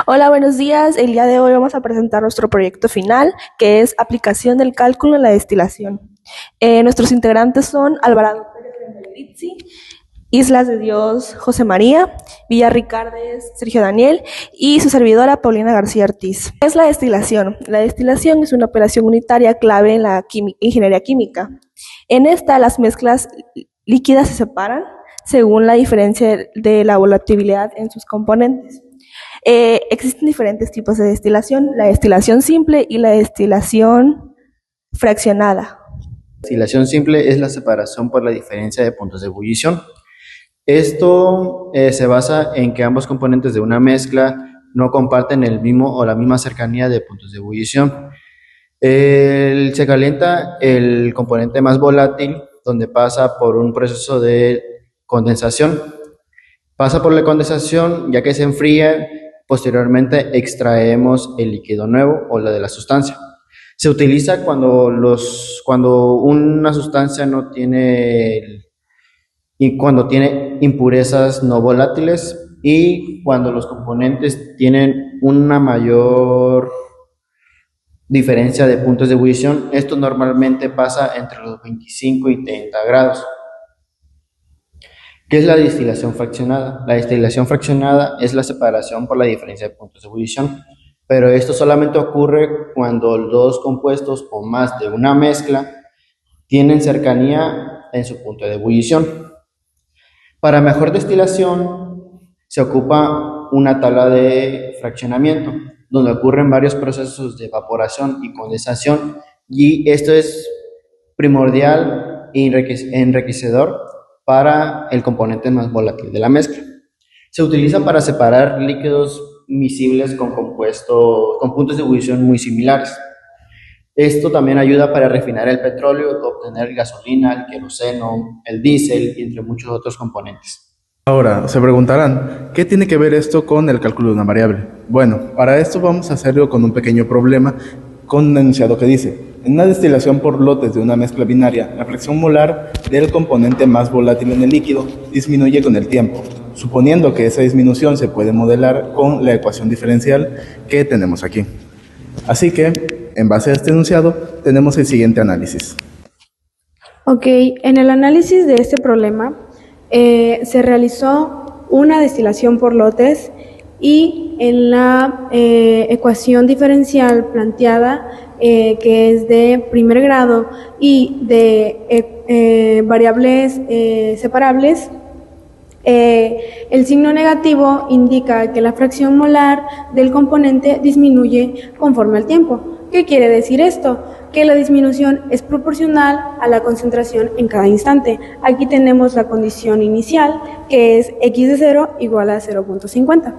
Hola, buenos días. El día de hoy vamos a presentar nuestro proyecto final, que es aplicación del cálculo en la destilación. Nuestros integrantes son Alvarado Pérez Renterizzi, Islas de Dios José María, Villarricardes Sergio Daniel y su servidora Paulina García Ortiz. ¿Qué es la destilación? La destilación es una operación unitaria clave en la ingeniería química. En esta, las mezclas líquidas se separan según la diferencia de la volatilidad en sus componentes. Existen diferentes tipos de destilación, la destilación simple y la destilación fraccionada. Destilación simple es la separación por la diferencia de puntos de ebullición. Esto se basa en que ambos componentes de una mezcla no comparten el mismo o la misma cercanía de puntos de ebullición. Se calienta el componente más volátil, donde pasa por un proceso de condensación. Pasa por la condensación, ya que se enfría, posteriormente extraemos el líquido nuevo o la de la sustancia. Se utiliza cuando una sustancia no tiene y cuando tiene impurezas no volátiles y cuando los componentes tienen una mayor diferencia de puntos de ebullición. Esto normalmente pasa entre los 25 y 30 grados. ¿Qué es la destilación fraccionada? La destilación fraccionada es la separación por la diferencia de puntos de ebullición, pero esto solamente ocurre cuando dos compuestos o más de una mezcla tienen cercanía en su punto de ebullición. Para mejor destilación se ocupa una tabla de fraccionamiento, donde ocurren varios procesos de evaporación y condensación, y esto es primordial e enriquecedor para el componente más volátil de la mezcla. Se utiliza para separar líquidos miscibles con puntos de ebullición muy similares. Esto también ayuda para refinar el petróleo, obtener gasolina, el queroseno, el diésel y entre muchos otros componentes. Ahora, se preguntarán, ¿qué tiene que ver esto con el cálculo de una variable? Bueno, para esto vamos a hacerlo con un pequeño problema con un enunciado que dice: en una destilación por lotes de una mezcla binaria, la fracción molar del componente más volátil en el líquido disminuye con el tiempo, suponiendo que esa disminución se puede modelar con la ecuación diferencial que tenemos aquí. Así que, en base a este enunciado, tenemos el siguiente análisis. Ok, en el análisis de este problema se realizó una destilación por lotes y en la ecuación diferencial planteada, que es de primer grado y de variables separables, el signo negativo indica que la fracción molar del componente disminuye conforme al tiempo. ¿Qué quiere decir esto? Que la disminución es proporcional a la concentración en cada instante. Aquí tenemos la condición inicial, que es x de 0 igual a 0.50.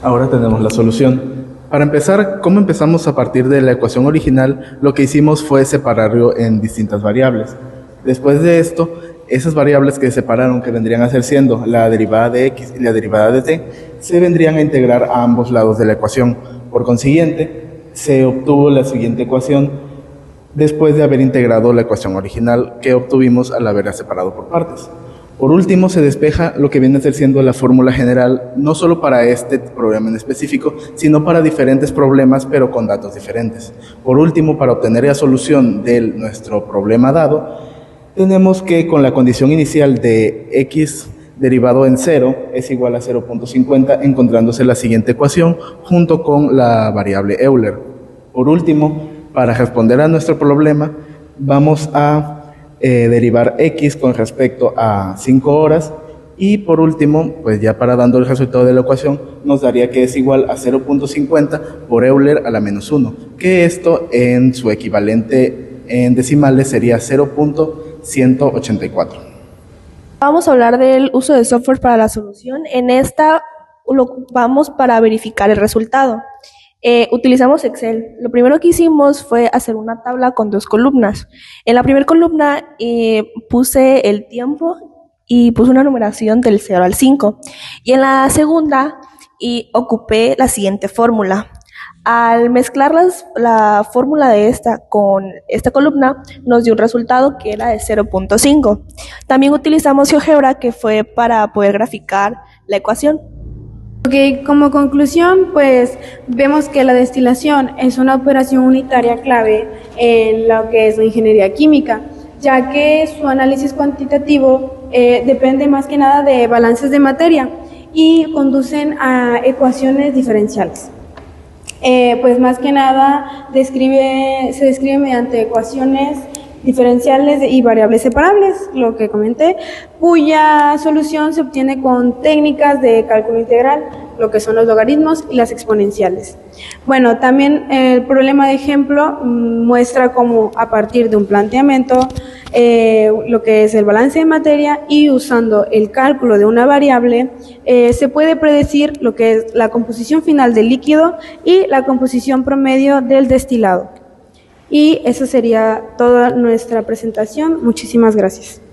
Ahora tenemos la solución. Para empezar, ¿cómo empezamos a partir de la ecuación original? Lo que hicimos fue separarlo en distintas variables. Después de esto, esas variables que separaron, que vendrían a ser siendo la derivada de x y la derivada de t, se vendrían a integrar a ambos lados de la ecuación. Por consiguiente, se obtuvo la siguiente ecuación después de haber integrado la ecuación original que obtuvimos al haberla separado por partes. Por último, se despeja lo que viene a ser siendo la fórmula general, no solo para este problema en específico, sino para diferentes problemas, pero con datos diferentes. Por último, para obtener la solución de nuestro problema dado, tenemos que con la condición inicial de x derivado en 0 es igual a 0.50, encontrándose la siguiente ecuación junto con la variable Euler. Por último, para responder a nuestro problema, vamos a derivar x con respecto a 5 horas y por último, pues ya para dando el resultado de la ecuación, nos daría que es igual a 0.50 por Euler a la menos 1, que esto en su equivalente en decimales sería 0.184. Vamos a hablar del uso de software para la solución. En esta lo ocupamos para verificar el resultado. Utilizamos Excel. Lo primero que hicimos fue hacer una tabla con dos columnas. En la primera columna puse el tiempo y puse una numeración del 0 al 5. Y en la segunda ocupé la siguiente fórmula. Al mezclar la fórmula de esta con esta columna, nos dio un resultado que era de 0.5. También utilizamos GeoGebra, que fue para poder graficar la ecuación. Ok, como conclusión, pues vemos que la destilación es una operación unitaria clave en lo que es la ingeniería química, ya que su análisis cuantitativo depende más que nada de balances de materia y conducen a ecuaciones diferenciales. Pues más que nada se describe mediante ecuaciones diferenciales y variables separables, lo que comenté, cuya solución se obtiene con técnicas de cálculo integral, lo que son los logaritmos y las exponenciales. Bueno, también el problema de ejemplo muestra cómo a partir de un planteamiento, lo que es el balance de materia y usando el cálculo de una variable, se puede predecir lo que es la composición final del líquido y la composición promedio del destilado. Y eso sería toda nuestra presentación. Muchísimas gracias.